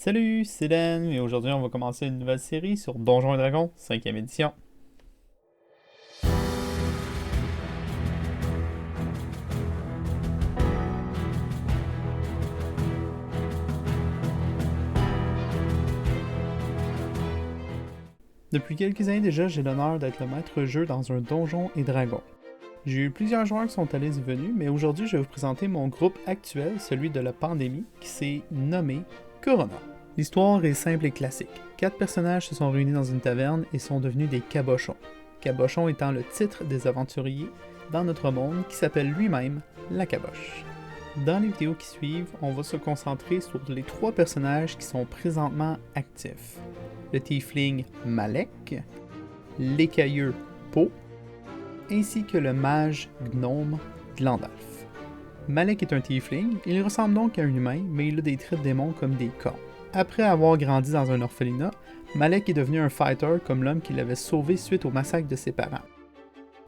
Salut, c'est Dan, et aujourd'hui on va commencer une nouvelle série sur Donjons et Dragons, 5e édition. Depuis quelques années déjà, j'ai l'honneur d'être le maître jeu dans un Donjon et Dragons. J'ai eu plusieurs joueurs qui sont allés et venus, mais aujourd'hui je vais vous présenter mon groupe actuel, celui de la pandémie, qui s'est nommé Corona. L'histoire est simple et classique. 4 personnages se sont réunis dans une taverne et sont devenus des cabochons. Cabochon étant le titre des aventuriers dans notre monde qui s'appelle lui-même la caboche. Dans les vidéos qui suivent, on va se concentrer sur les 3 personnages qui sont présentement actifs. Le tiefling Malek, l'écailleux Po, ainsi que le mage gnome Glandalf. Malek est un tiefling, il ressemble donc à un humain, mais il a des traits de démons comme des cornes. Après avoir grandi dans un orphelinat, Malek est devenu un fighter comme l'homme qui l'avait sauvé suite au massacre de ses parents.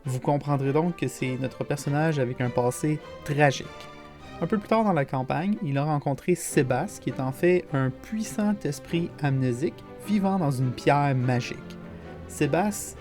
Vous comprendrez donc que c'est notre personnage avec un passé tragique. Un peu plus tard dans la campagne, il a rencontré Sébastien, qui est en fait un puissant esprit amnésique vivant dans une pierre magique. Sébastien,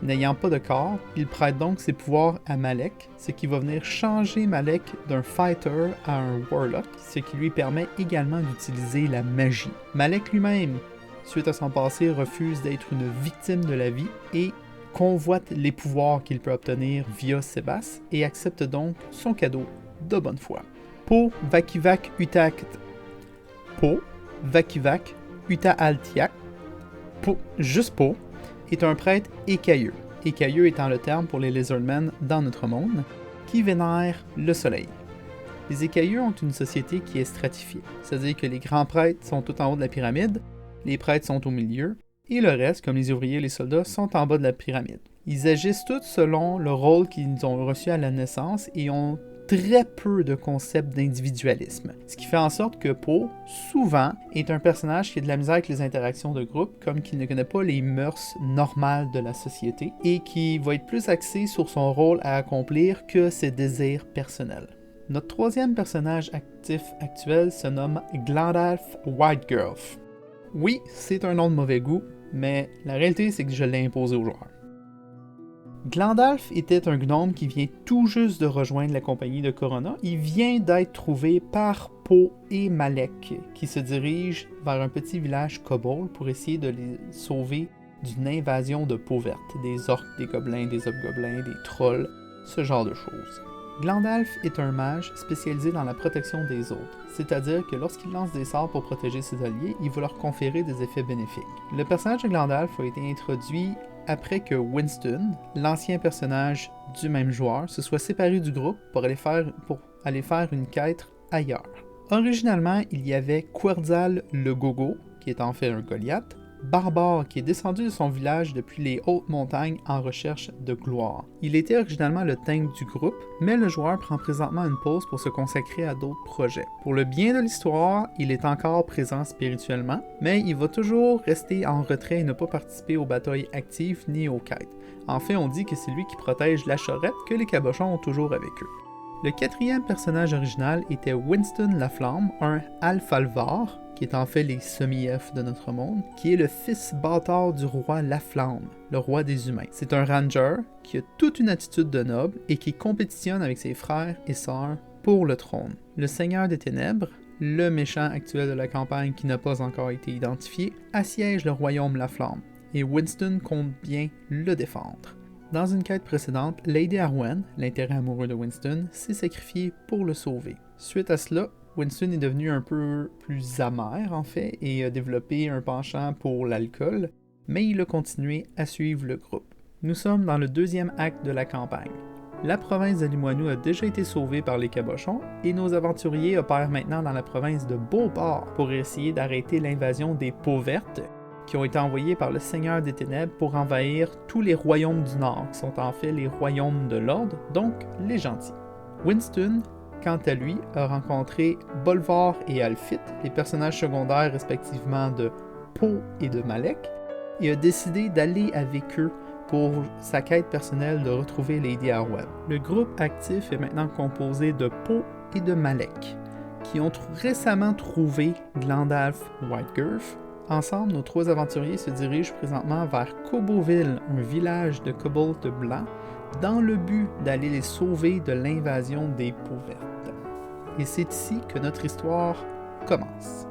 n'ayant pas de corps, il prête donc ses pouvoirs à Malek, ce qui va venir changer Malek d'un fighter à un warlock, ce qui lui permet également d'utiliser la magie. Malek lui-même, suite à son passé, refuse d'être une victime de la vie et convoite les pouvoirs qu'il peut obtenir via Sébastien et accepte donc son cadeau de bonne foi. Po Vakivak Utaakt. Po Vakivak Utaaltiak. Po, juste Po, est un prêtre écailleux. Écailleux étant le terme pour les lizardmen dans notre monde, qui vénèrent le soleil. Les écailleux ont une société qui est stratifiée, c'est-à-dire que les grands prêtres sont tout en haut de la pyramide, les prêtres sont au milieu, et le reste, comme les ouvriers et les soldats, sont en bas de la pyramide. Ils agissent tous selon le rôle qu'ils ont reçu à la naissance et ont très peu de concept d'individualisme. Ce qui fait en sorte que Po, souvent, est un personnage qui a de la misère avec les interactions de groupe, comme qu'il ne connaît pas les mœurs normales de la société, et qui va être plus axé sur son rôle à accomplir que ses désirs personnels. Notre troisième personnage actif actuel se nomme Glandalf Whitegirl. Oui, c'est un nom de mauvais goût, mais la réalité c'est que je l'ai imposé aux joueurs. Glandalf était un gnome qui vient tout juste de rejoindre la compagnie de Corona. Il vient d'être trouvé par Po et Malek, qui se dirigent vers un petit village kobold pour essayer de les sauver d'une invasion de peau verte, des orques, des gobelins, des hobgoblins, des trolls, ce genre de choses. Glandalf est un mage spécialisé dans la protection des autres, c'est-à-dire que lorsqu'il lance des sorts pour protéger ses alliés, il va leur conférer des effets bénéfiques. Le personnage de Glandalf a été introduit après que Winston, l'ancien personnage du même joueur, se soit séparé du groupe pour aller faire une quête ailleurs. Originalement, il y avait Querzal le Gogo, qui est en fait un Goliath, Barbare qui est descendu de son village depuis les hautes montagnes en recherche de gloire. Il était originalement le tank du groupe, mais le joueur prend présentement une pause pour se consacrer à d'autres projets. Pour le bien de l'histoire, il est encore présent spirituellement, mais il va toujours rester en retrait et ne pas participer aux batailles actives ni aux quêtes. En fait, on dit que c'est lui qui protège la charrette que les cabochons ont toujours avec eux. Le quatrième personnage original était Winston Laflamme, un Alfalvar, qui est en fait les semi-elfes de notre monde, qui est le fils bâtard du roi Laflamme, le roi des humains. C'est un ranger qui a toute une attitude de noble et qui compétitionne avec ses frères et sœurs pour le trône. Le Seigneur des Ténèbres, le méchant actuel de la campagne qui n'a pas encore été identifié, assiège le royaume Laflamme, et Winston compte bien le défendre. Dans une quête précédente, Lady Arwen, l'intérêt amoureux de Winston, s'est sacrifiée pour le sauver. Suite à cela, Winston est devenu un peu plus amer en fait et a développé un penchant pour l'alcool, mais il a continué à suivre le groupe. Nous sommes dans le deuxième acte de la campagne. La province de Limoilou a déjà été sauvée par les cabochons et nos aventuriers opèrent maintenant dans la province de Beauport pour essayer d'arrêter l'invasion des peaux vertes qui ont été envoyés par le Seigneur des Ténèbres pour envahir tous les royaumes du Nord, qui sont en fait les royaumes de l'ordre, donc les gentils. Winston, quant à lui, a rencontré Bolvar et Alfit, les personnages secondaires respectivement de Po et de Malek, et a décidé d'aller avec eux pour sa quête personnelle de retrouver Lady Arwen. Le groupe actif est maintenant composé de Po et de Malek. qui ont récemment trouvé Glandalf Whitegurf. Ensemble, nos 3 aventuriers se dirigent présentement vers Coboville, un village de kobolds blancs, dans le but d'aller les sauver de l'invasion des peaux vertes. Et c'est ici que notre histoire commence.